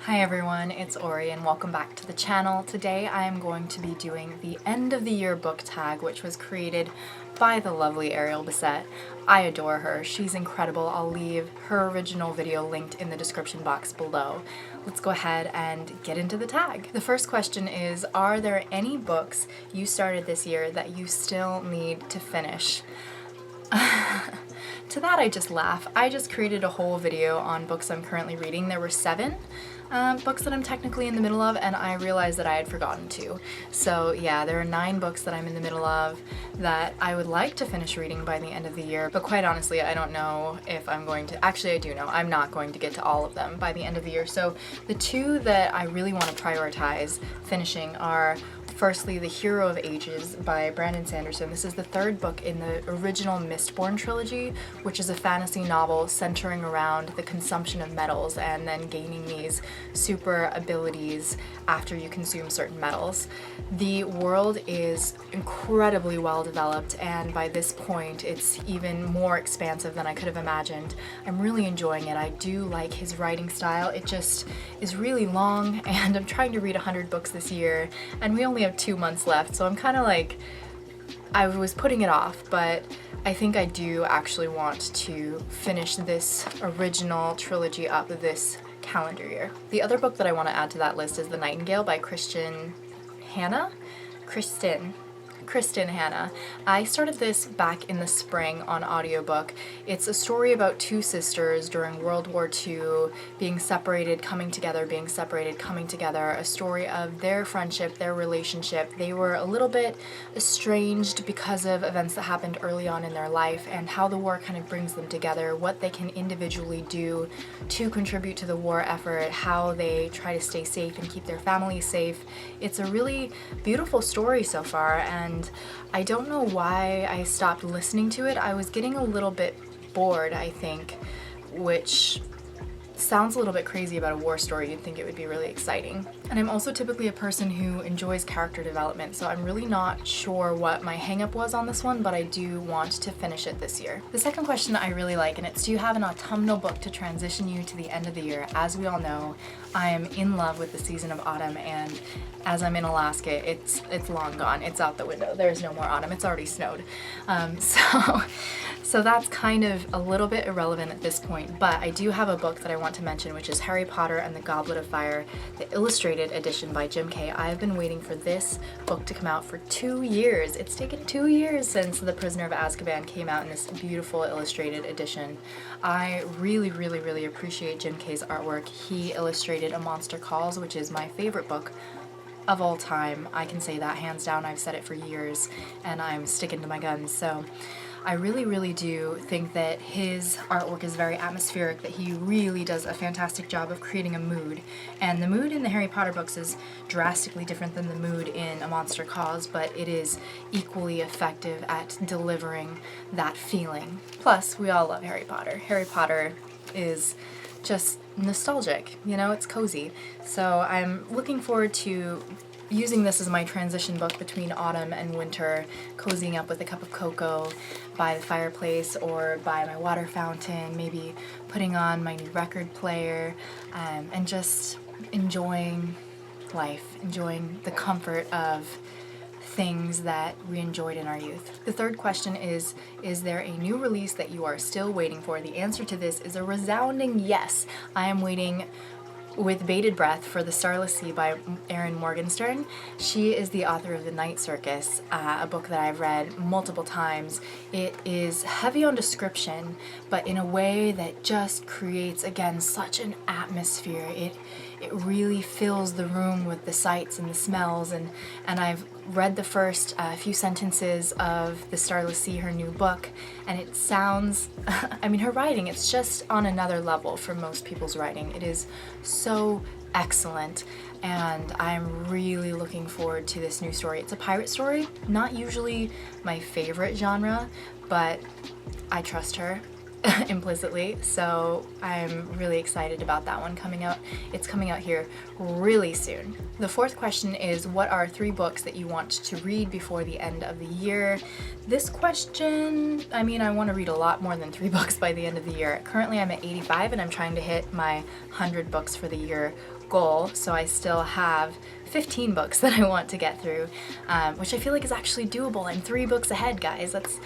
Hi everyone, it's Ori and welcome back to the channel. Today I am going to be doing the end of the year book tag, which was created by the lovely Ariel Bissett. I adore her. She's incredible. I'll leave her original video linked in the description box below. Let's go ahead and get into the tag. The first question is, are there any books you started this year that you still need to finish? To that I just laugh. I just created a whole video on books I'm currently reading. There were 7 books that I'm technically in the middle of, and I realized that I had forgotten 2. So yeah, there are 9 books that I'm in the middle of that I would like to finish reading by the end of the year, but quite honestly I don't know if I'm going to. Actually, I do know. I'm not going to get to all of them by the end of the year. So the 2 that I really want to prioritize finishing are firstly, The Hero of Ages by Brandon Sanderson. This is the 3rd book in the original Mistborn trilogy, which is a fantasy novel centering around the consumption of metals and then gaining these super abilities after you consume certain metals. The world is incredibly well developed, and by this point it's even more expansive than I could have imagined. I'm really enjoying it. I do like his writing style. It just is really long, and I'm trying to read 100 books this year, and we only have 2 months left, so I'm kind of like, I was putting it off, but I think I do actually want to finish this original trilogy up this calendar year. The other book that I want to add to that list is The Nightingale by Kristen Hanna. I started this back in the spring on audiobook. It's a story about 2 sisters during World War II being separated, coming together, being separated, coming together, a story of their friendship, their relationship. They were a little bit estranged because of events that happened early on in their life, and how the war kind of brings them together, what they can individually do to contribute to the war effort, how they try to stay safe and keep their families safe. It's a really beautiful story so far, and I don't know why I stopped listening to it. I was getting a little bit bored, I think, which sounds a little bit crazy about a war story. You'd think it would be really exciting. And I'm also typically a person who enjoys character development, so I'm really not sure what my hang-up was on this one, but I do want to finish it this year. The second question I really like, and it's, do you have an autumnal book to transition you to the end of the year? As we all know, I am in love with the season of autumn, and as I'm in Alaska, it's long gone. It's out the window. There's no more autumn. It's already snowed. So that's kind of a little bit irrelevant at this point, but I do have a book that I want to mention, which is Harry Potter and the Goblet of Fire, the illustrated edition by Jim Kay. I've been waiting for this book to come out for 2 years. It's taken 2 years since The Prisoner of Azkaban came out in this beautiful illustrated edition. I really appreciate Jim Kay's artwork. He illustrated A Monster Calls, which is my favorite book of all time. I can say that hands down. I've said it for years, and I'm sticking to my guns. So I really do think that his artwork is very atmospheric, that he really does a fantastic job of creating a mood. And the mood in the Harry Potter books is drastically different than the mood in A Monster Calls, but it is equally effective at delivering that feeling. Plus, we all love Harry Potter. Harry Potter is just nostalgic, you know, it's cozy. So I'm looking forward to using this as my transition book between autumn and winter, cozying up with a cup of cocoa by the fireplace or by my water fountain, maybe putting on my new record player, and just enjoying life, enjoying the comfort of things that we enjoyed in our youth. The third question is there a new release that you are still waiting for? The answer to this is a resounding yes. I am waiting with bated breath for The Starless Sea by Erin Morgenstern. She is the author of The Night Circus, a book that I've read multiple times. It is heavy on description, but in a way that just creates, again, such an atmosphere. It really fills the room with the sights and the smells, and I've read the first few sentences of The Starless Sea, her new book, and it sounds, I mean, her writing, it's just on another level from most people's writing. It is so excellent, and I'm really looking forward to this new story. It's a pirate story, not usually my favorite genre, but I trust her implicitly, so I'm really excited about that one coming out. It's coming out here really soon. The fourth question is, what are 3 books that you want to read before the end of the year? This question, I mean, I want to read a lot more than 3 books by the end of the year. Currently I'm at 85 and I'm trying to hit my 100 books for the year goal, so I still have 15 books that I want to get through, which I feel like is actually doable. I'm 3 books ahead, guys. That's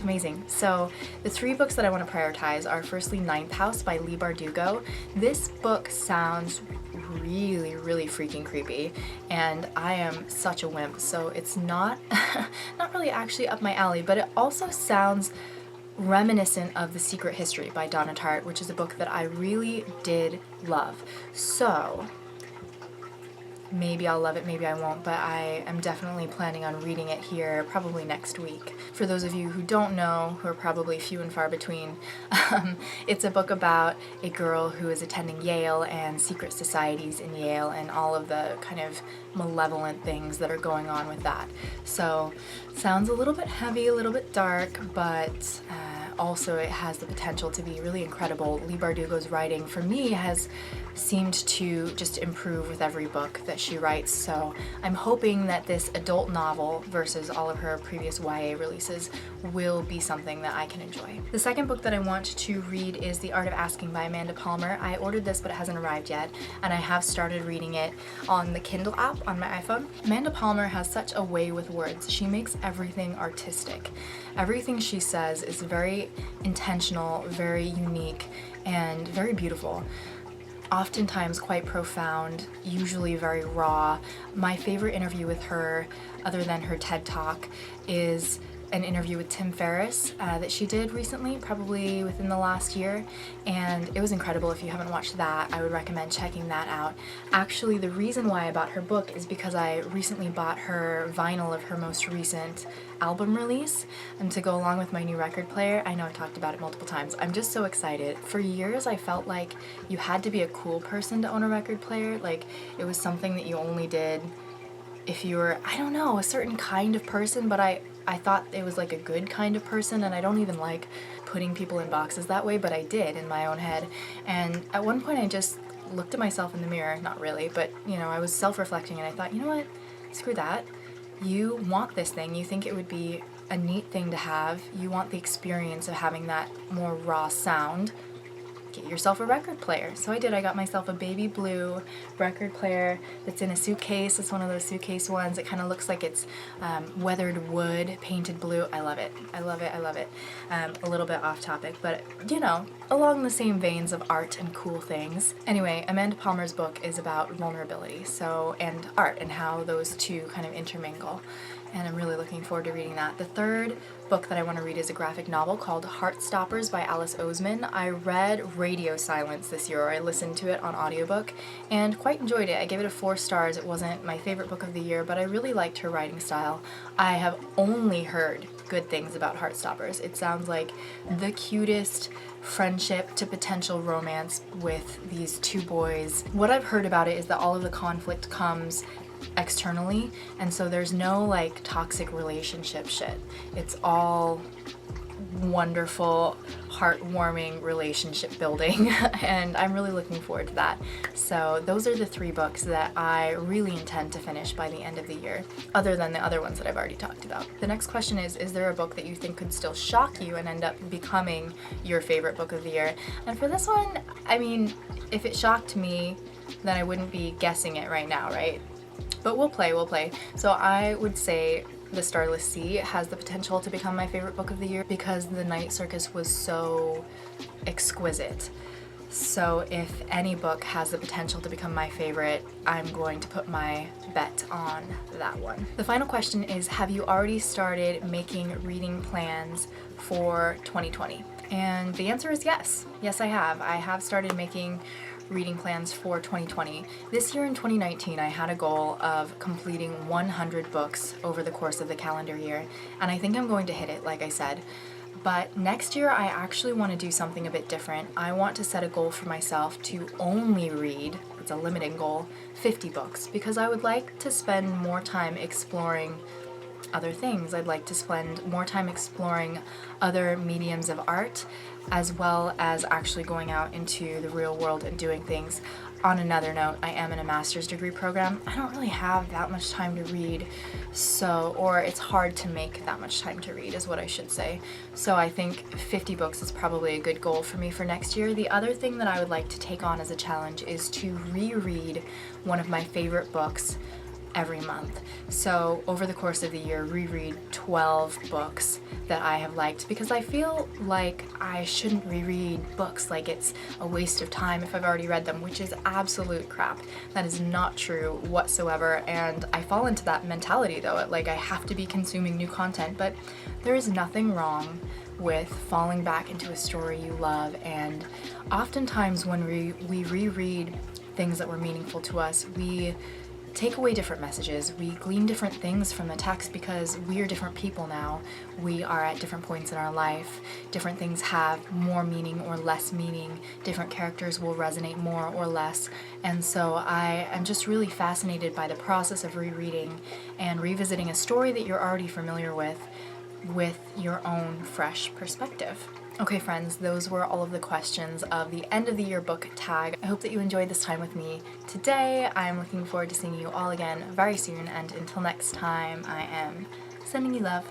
amazing. So the 3 books that I want to prioritize are firstly Ninth House by Leigh Bardugo. This book sounds really, really freaking creepy, and I am such a wimp, so it's not not really actually up my alley, but it also sounds reminiscent of The Secret History by Donna Tartt, which is a book that I really did love. So maybe I'll love it, maybe I won't, but I am definitely planning on reading it here probably next week. For those of you who don't know, who are probably few and far between, it's a book about a girl who is attending Yale and secret societies in Yale and all of the kind of malevolent things that are going on with that. So sounds a little bit heavy, a little bit dark, but also it has the potential to be really incredible. Leigh Bardugo's writing for me has seemed to just improve with every book that she writes, so I'm hoping that this adult novel versus all of her previous YA releases will be something that I can enjoy. The second book that I want to read is The Art of Asking by Amanda Palmer. I ordered this but it hasn't arrived yet, and I have started reading it on the Kindle app on my iPhone. Amanda Palmer has such a way with words. She makes everything artistic. Everything she says is very intentional, very unique, and very beautiful. Oftentimes quite profound, usually very raw. My favorite interview with her, other than her TED Talk, is an interview with Tim Ferriss that she did recently, probably within the last year, and it was incredible. If you haven't watched that, I would recommend checking that out. Actually, the reason why I bought her book is because I recently bought her vinyl of her most recent album release, and to go along with my new record player. I know I've talked about it multiple times. I'm just so excited. For years I felt like you had to be a cool person to own a record player, like it was something that you only did if you were, I don't know, a certain kind of person, but I thought it was like a good kind of person, and I don't even like putting people in boxes that way, but I did in my own head. And at one point I just looked at myself in the mirror, not really, but you know, I was self-reflecting and I thought, you know what, screw that. You want this thing, you think it would be a neat thing to have, you want the experience of having that more raw sound, get yourself a record player. So I did. I got myself a baby blue record player that's in a suitcase. It's one of those suitcase ones. It kind of looks like it's weathered wood, painted blue. I love it. I love it. I love it. A little bit off topic, but you know, along the same veins of art and cool things. Anyway, Amanda Palmer's book is about vulnerability, and art, and how those two kind of intermingle. And I'm really looking forward to reading that. The third book that I want to read is a graphic novel called Heartstoppers by Alice Oseman. I read Radio Silence this year, or I listened to it on audiobook, and quite enjoyed it. I gave it a 4 stars. It wasn't my favorite book of the year, but I really liked her writing style. I have only heard good things about Heartstoppers. It sounds like the cutest friendship to potential romance with these 2 boys. What I've heard about it is that all of the conflict comes externally, and so there's no like toxic relationship shit. It's all wonderful, heartwarming relationship building, and I'm really looking forward to that. So those are the 3 books that I really intend to finish by the end of the year, other than the other ones that I've already talked about. The next question is there a book that you think could still shock you and end up becoming your favorite book of the year? And for this one, I mean, if it shocked me, then I wouldn't be guessing it right now, right? But we'll play. So I would say The Starless Sea has the potential to become my favorite book of the year because The Night Circus was so exquisite. So if any book has the potential to become my favorite, I'm going to put my bet on that one. The final question is, have you already started making reading plans for 2020? And the answer is yes. Yes, I have. I have started making reading plans for 2020. This year in 2019, I had a goal of completing 100 books over the course of the calendar year, and I think I'm going to hit it, like I said. But next year, I actually want to do something a bit different. I want to set a goal for myself to only read, it's a limiting goal, 50 books, because I would like to spend more time exploring other things. I'd like to spend more time exploring other mediums of art, as well as actually going out into the real world and doing things. on another note, I am in a master's degree program. I don't really have that much time to read, or it's hard to make that much time to read is what I should say. So I think 50 books is probably a good goal for me for next year. The other thing that I would like to take on as a challenge is to reread one of my favorite books every month. So over the course of the year, reread 12 books that I have liked, because I feel like I shouldn't reread books like it's a waste of time if I've already read them, which is absolute crap. That is not true whatsoever, and I fall into that mentality though, like I have to be consuming new content, but there is nothing wrong with falling back into a story you love. And oftentimes when we reread things that were meaningful to us, we take away different messages, we glean different things from the text because we are different people now. We are at different points in our life. Different things have more meaning or less meaning. Different characters will resonate more or less. And so I am just really fascinated by the process of rereading and revisiting a story that you're already familiar with your own fresh perspective. Okay friends, those were all of the questions of the end of the year book tag. I hope that you enjoyed this time with me today. I'm looking forward to seeing you all again very soon, and until next time, I am sending you love.